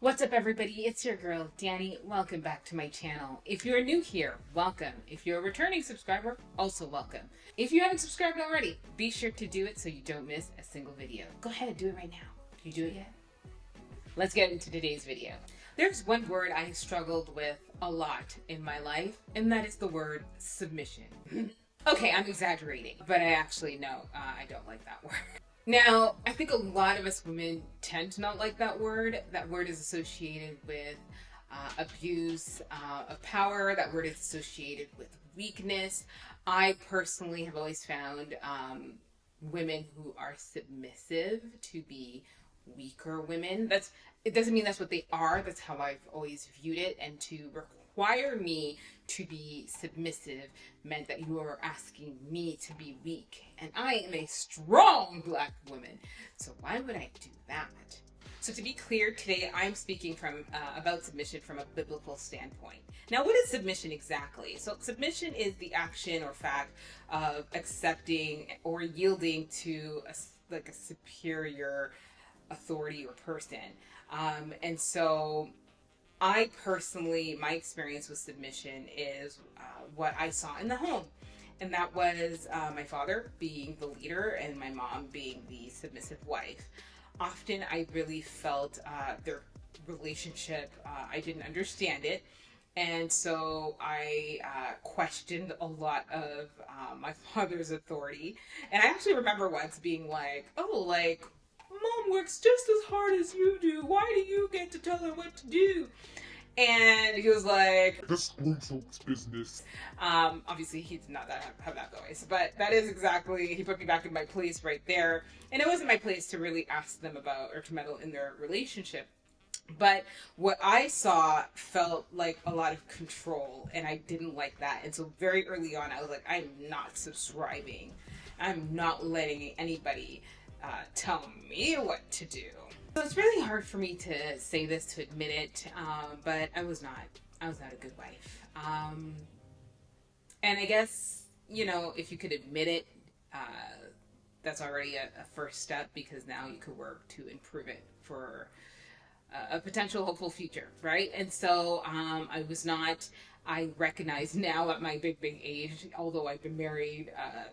What's up, everybody? It's your girl, Danny. Welcome back to my channel. If you're new here, welcome. If you're a returning subscriber, also welcome. If you haven't subscribed already, be sure to do it so you don't miss a single video. Go ahead, do it right now. Did you do it yet? Let's get into today's video. There's one word I have struggled with a lot in my life, and that is the word submission. Okay, I'm exaggerating, but I actually know I don't like that word. Now, I think a lot of us women tend to not like that word. That word is associated with abuse of power. That word is associated with weakness. I personally have always found women who are submissive to be weaker women. It doesn't mean that's what they are. That's how I've always viewed it. And to require me to be submissive meant that you are asking me to be weak. And I am a strong Black woman. So why would I do that? So to be clear, today I'm speaking about submission from a biblical standpoint. Now, what is submission exactly? So submission is the action or fact of accepting or yielding to a superior authority or person. And so I personally, my experience with submission is what I saw in the home. And that was my father being the leader and my mom being the submissive wife. Often I really felt their relationship, I didn't understand it. And so I questioned a lot of my father's authority. And I actually remember once being like, Mom works just as hard as you do. Why do you get to tell her what to do? And he was like, "That's grown folks' business." Obviously he did not have that voice, but that is exactly, he put me back in my place right there. And it wasn't my place to really ask them about or to meddle in their relationship. But what I saw felt like a lot of control, and I didn't like that. And so very early on, I was like, I'm not subscribing. I'm not letting anybody tell me what to do. So it's really hard for me to say this, to admit it, but I was not a good wife. And I guess, if you could admit it, that's already a first step, because now you could work to improve it for a potential hopeful future, right? And so I recognize now at my big age, although I've been married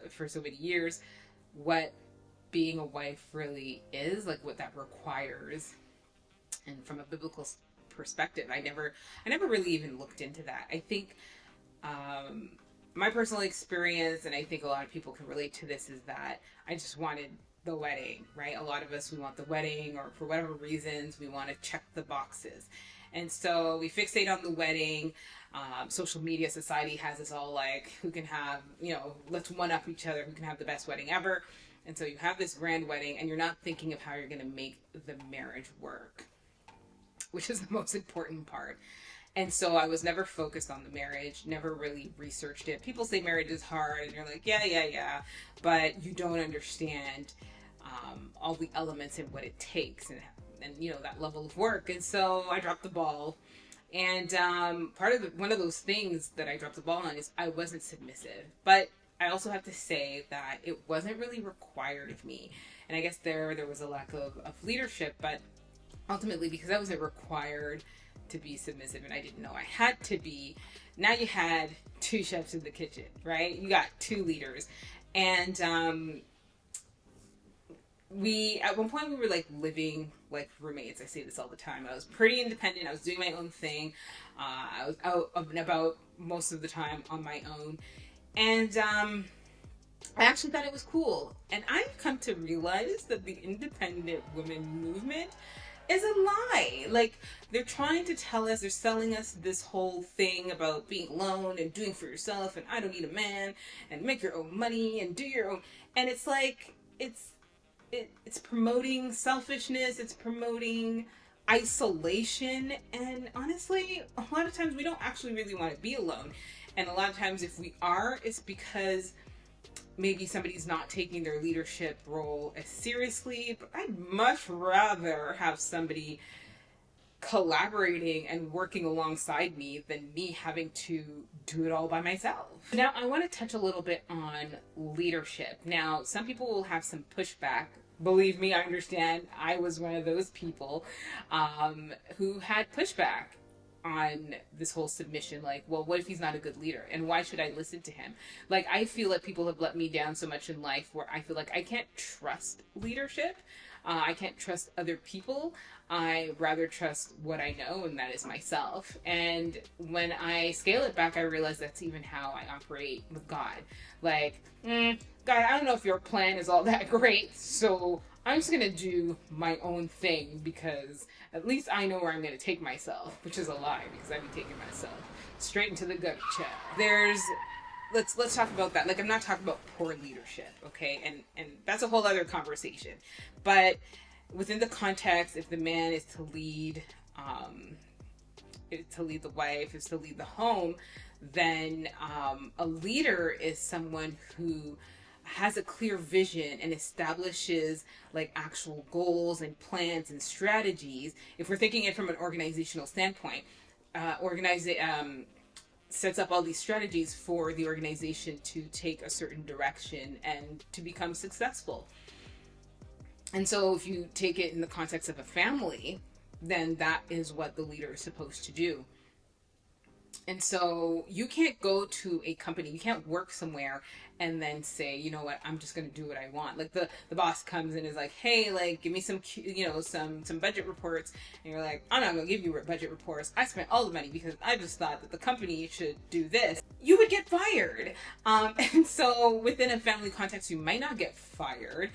for so many years, what being a wife really is, like what that requires. And from a biblical perspective, I never really even looked into that. I think my personal experience, and I think a lot of people can relate to this, is that I just wanted the wedding, right? A lot of us, we want the wedding, or for whatever reasons, we want to check the boxes. And so we fixate on the wedding. Social media society has us all like, who can have, let's one up each other, who can have the best wedding ever. And so you have this grand wedding, and you're not thinking of how you're going to make the marriage work, which is the most important part. And so I was never focused on the marriage, never really researched it. People say marriage is hard, and you're like, yeah, but you don't understand all the elements and what it takes, and that level of work. And so I dropped the ball. And one of those things that I dropped the ball on is I wasn't submissive. But I also have to say that it wasn't really required of me. And I guess there was a lack of leadership, but ultimately, because I wasn't required to be submissive and I didn't know I had to be, now you had two chefs in the kitchen, right? You got two leaders. And at one point we were like living like roommates. I say this all the time. I was pretty independent. I was doing my own thing. I was out and about most of the time on my own. And I actually thought it was cool. And I've come to realize that the independent women movement is a lie. Like, they're trying to tell us, they're selling us this whole thing about being alone and doing for yourself, and I don't need a man, and make your own money and do your own. And it's like, it's promoting selfishness, it's promoting isolation, and honestly, a lot of times we don't actually really want to be alone. And a lot of times if we are, it's because maybe somebody's not taking their leadership role as seriously. But I'd much rather have somebody collaborating and working alongside me than me having to do it all by myself. Now, I want to touch a little bit on leadership. Now, some people will have some pushback believe me, I understand. I was one of those people who had pushback on this whole submission. Like, well, what if he's not a good leader? And why should I listen to him? Like, I feel like people have let me down so much in life where I feel like I can't trust leadership. I can't trust other people. I rather trust what I know, and that is myself. And when I scale it back, I realize that's even how I operate with God. Like, God, I don't know if your plan is all that great, so I'm just going to do my own thing because at least I know where I'm going to take myself, which is a lie because I'd be taking myself straight into the gutter chat. Let's talk about that. Like, I'm not talking about poor leadership, okay? And that's a whole other conversation. But within the context, if the man is to lead the wife, is to lead the home, then a leader is someone who has a clear vision and establishes like actual goals and plans and strategies. If we're thinking it from an organizational standpoint, sets up all these strategies for the organization to take a certain direction and to become successful. And so if you take it in the context of a family, then that is what the leader is supposed to do. And so you can't go to a company, you can't work somewhere and then say, you know what, I'm just going to do what I want. Like the boss comes in and is like, hey, like, give me some budget reports. And you're like, I'm not going to give you budget reports. I spent all the money because I just thought that the company should do this. You would get fired. And so within a family context, you might not get fired,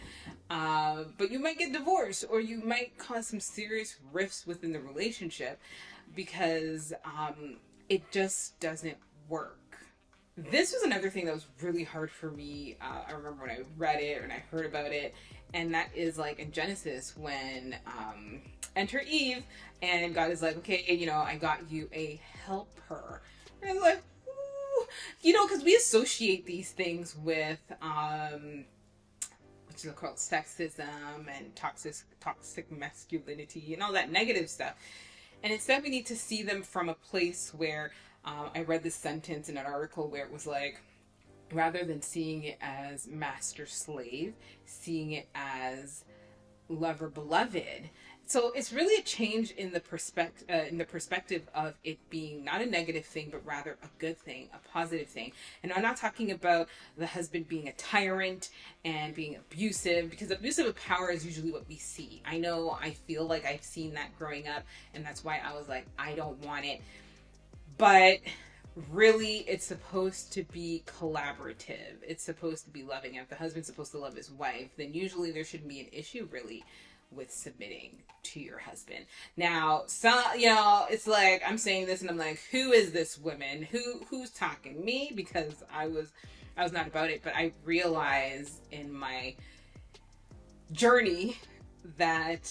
but you might get divorced, or you might cause some serious rifts within the relationship because it just doesn't work. This was another thing that was really hard for me. I remember when I read it and I heard about it, and that is like in Genesis when enter Eve, and God is like, okay, I got you a helper. And I was like, ooh, because we associate these things with what's it called, sexism and toxic masculinity and all that negative stuff. And instead we need to see them from a place where I read this sentence in an article where it was like, rather than seeing it as master slave, seeing it as lover beloved. So it's really a change in the perspective of it being not a negative thing, but rather a good thing, a positive thing. And I'm not talking about the husband being a tyrant and being abusive, because abusive power is usually what we see. I know, I feel like I've seen that growing up, and that's why I was like, I don't want it. But really, it's supposed to be collaborative. It's supposed to be loving. And if the husband's supposed to love his wife, then usually there shouldn't be an issue really with submitting to your husband. Now, it's like I'm saying this and I'm like, who is this woman? Who's talking? Me? Because I was not about it, but I realized in my journey that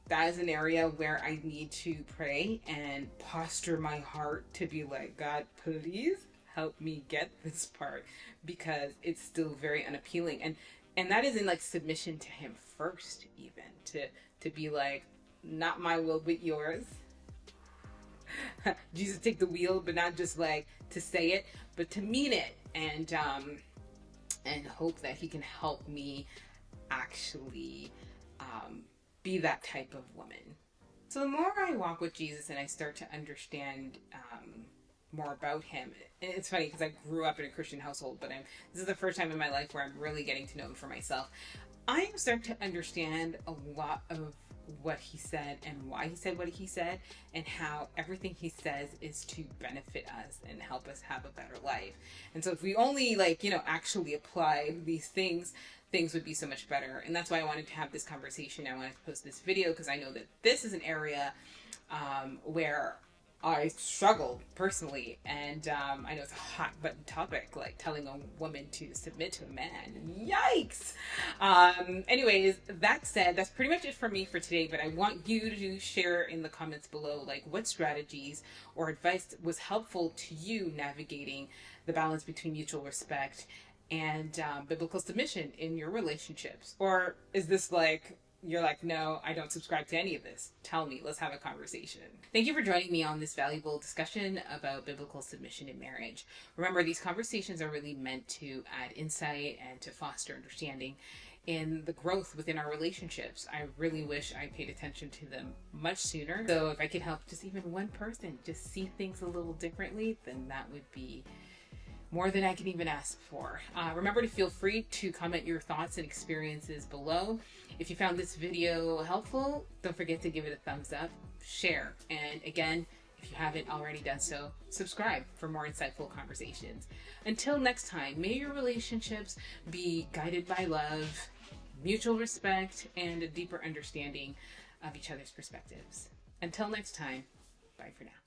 that is an area where I need to pray and posture my heart to be like, God, please help me get this part, because it's still very unappealing. And that is in like submission to him first, even to be like, not my will but yours. Jesus, take the wheel, but not just like to say it, but to mean it, and hope that he can help me actually be that type of woman. So the more I walk with Jesus and I start to understand more about him, and it's funny because I grew up in a Christian household, but this is the first time in my life where I'm really getting to know him for myself. I am starting to understand a lot of what he said and why he said what he said, and how everything he says is to benefit us and help us have a better life. And so if we only actually apply these things would be so much better. And that's why I wanted to have this conversation. I wanted to post this video because I know that this is an area where I struggle personally, and I know it's a hot button topic, like telling a woman to submit to a man. Yikes! Anyways, that said, that's pretty much it for me for today, but I want you to share in the comments below, like, what strategies or advice was helpful to you navigating the balance between mutual respect and biblical submission in your relationships. Or is this like, you're like, no, I don't subscribe to any of this? Tell me, let's have a conversation. Thank you for joining me on this valuable discussion about biblical submission in marriage. Remember, these conversations are really meant to add insight and to foster understanding. in the growth within our relationships. I really wish I paid attention to them much sooner. So if I could help just even one person just see things a little differently, then that would be more than I can even ask for. Remember to feel free to comment your thoughts and experiences below. If you found this video helpful, don't forget to give it a thumbs up, share, and again, if you haven't already done so, subscribe for more insightful conversations. Until next time, may your relationships be guided by love, mutual respect, and a deeper understanding of each other's perspectives. Until next time, bye for now.